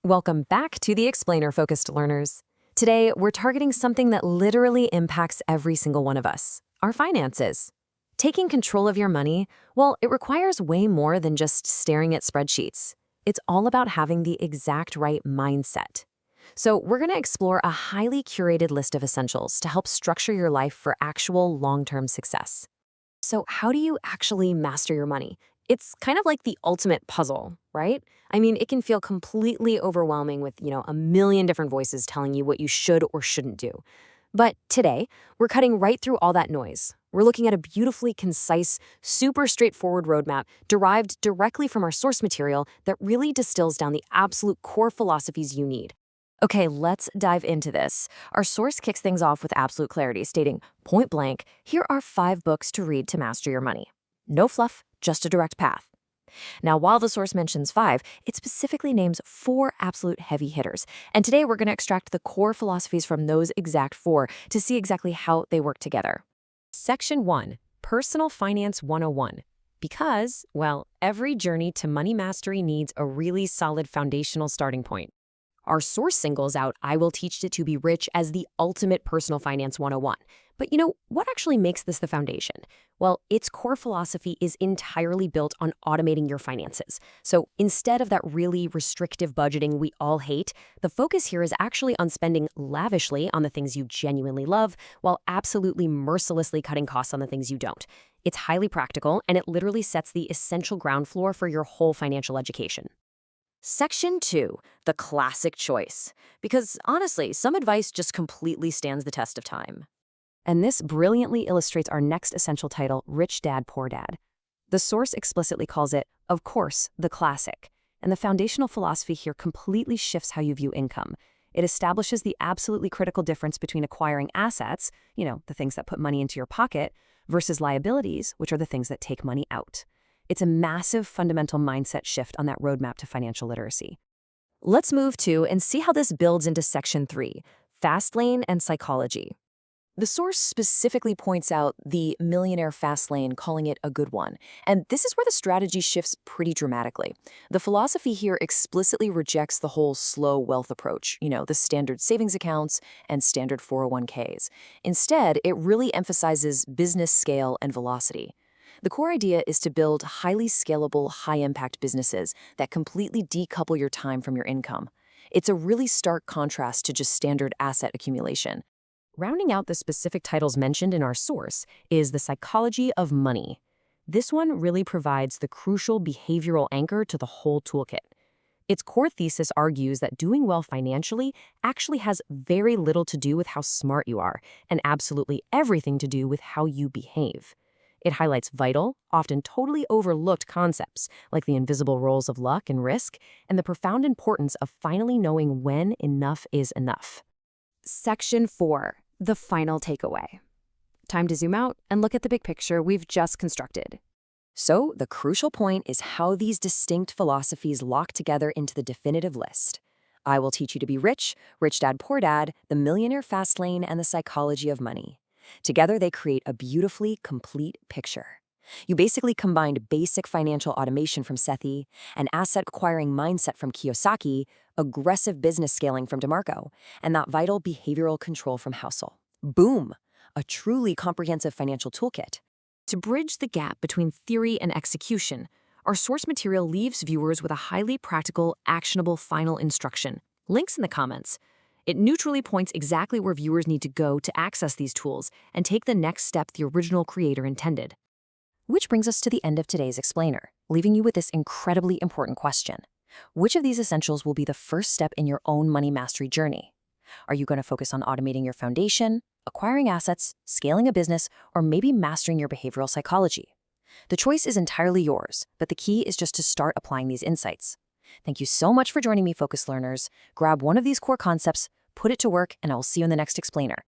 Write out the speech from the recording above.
Welcome back to the Explainer-focused learners. Today, we're targeting something that literally impacts every single one of us, our finances. Taking control of your money, well, it requires way more than just staring at spreadsheets. It's all about having the exact right mindset. So we're going to explore a highly curated list of essentials to help structure your life for actual long-term success. So how do you actually master your money? It's kind of like the ultimate puzzle, right? I mean, it can feel completely overwhelming with, a million different voices telling you what you should or shouldn't do. But today, we're cutting right through all that noise. We're looking at a beautifully concise, super straightforward roadmap derived directly from our source material that really distills down the absolute core philosophies you need. Okay, let's dive into this. Our source kicks things off with absolute clarity, stating, point blank, here are 5 books to read to master your money. No fluff, just a direct path. Now, while the source mentions 5, it specifically names 4 absolute heavy hitters. And today we're going to extract the core philosophies from those exact 4 to see exactly how they work together. Section 1, Personal Finance 101. Because, well, every journey to money mastery needs a really solid foundational starting point. Our source singles out I Will Teach It to Be Rich as the ultimate personal finance 101. But what actually makes this the foundation? Well, its core philosophy is entirely built on automating your finances. So instead of that really restrictive budgeting we all hate, the focus here is actually on spending lavishly on the things you genuinely love while absolutely mercilessly cutting costs on the things you don't. It's highly practical, and it literally sets the essential ground floor for your whole financial education. Section 2, the classic choice. Because honestly, some advice just completely stands the test of time. And this brilliantly illustrates our next essential title, Rich Dad, Poor Dad. The source explicitly calls it, of course, the classic. And the foundational philosophy here completely shifts how you view income. It establishes the absolutely critical difference between acquiring assets, the things that put money into your pocket, versus liabilities, which are the things that take money out. It's a massive fundamental mindset shift on that roadmap to financial literacy. Let's move to and see how this builds into Section 3, Fastlane and Psychology. The source specifically points out the millionaire Fastlane, calling it a good one. And this is where the strategy shifts pretty dramatically. The philosophy here explicitly rejects the whole slow wealth approach, the standard savings accounts and standard 401ks. Instead, it really emphasizes business scale and velocity. The core idea is to build highly scalable, high-impact businesses that completely decouple your time from your income. It's a really stark contrast to just standard asset accumulation. Rounding out the specific titles mentioned in our source is The Psychology of Money. This one really provides the crucial behavioral anchor to the whole toolkit. Its core thesis argues that doing well financially actually has very little to do with how smart you are, and absolutely everything to do with how you behave. It highlights vital, often totally overlooked concepts, like the invisible roles of luck and risk, and the profound importance of finally knowing when enough is enough. Section 4, the final takeaway. Time to zoom out and look at the big picture we've just constructed. So, the crucial point is how these distinct philosophies lock together into the definitive list. I Will Teach You to Be Rich, Rich Dad, Poor Dad, The Millionaire Fastlane, and The Psychology of Money. Together, they create a beautifully complete picture. You basically combined basic financial automation from Sethi, an asset-acquiring mindset from Kiyosaki, aggressive business scaling from DeMarco, and that vital behavioral control from Housel. Boom! A truly comprehensive financial toolkit. To bridge the gap between theory and execution, our source material leaves viewers with a highly practical, actionable final instruction. Links in the comments. It neutrally points exactly where viewers need to go to access these tools and take the next step the original creator intended. Which brings us to the end of today's explainer, leaving you with this incredibly important question. Which of these essentials will be the first step in your own money mastery journey? Are you going to focus on automating your foundation, acquiring assets, scaling a business, or maybe mastering your behavioral psychology? The choice is entirely yours, but the key is just to start applying these insights. Thank you so much for joining me, Focus Learners. Grab one of these core concepts, put it to work, and I will see you in the next explainer.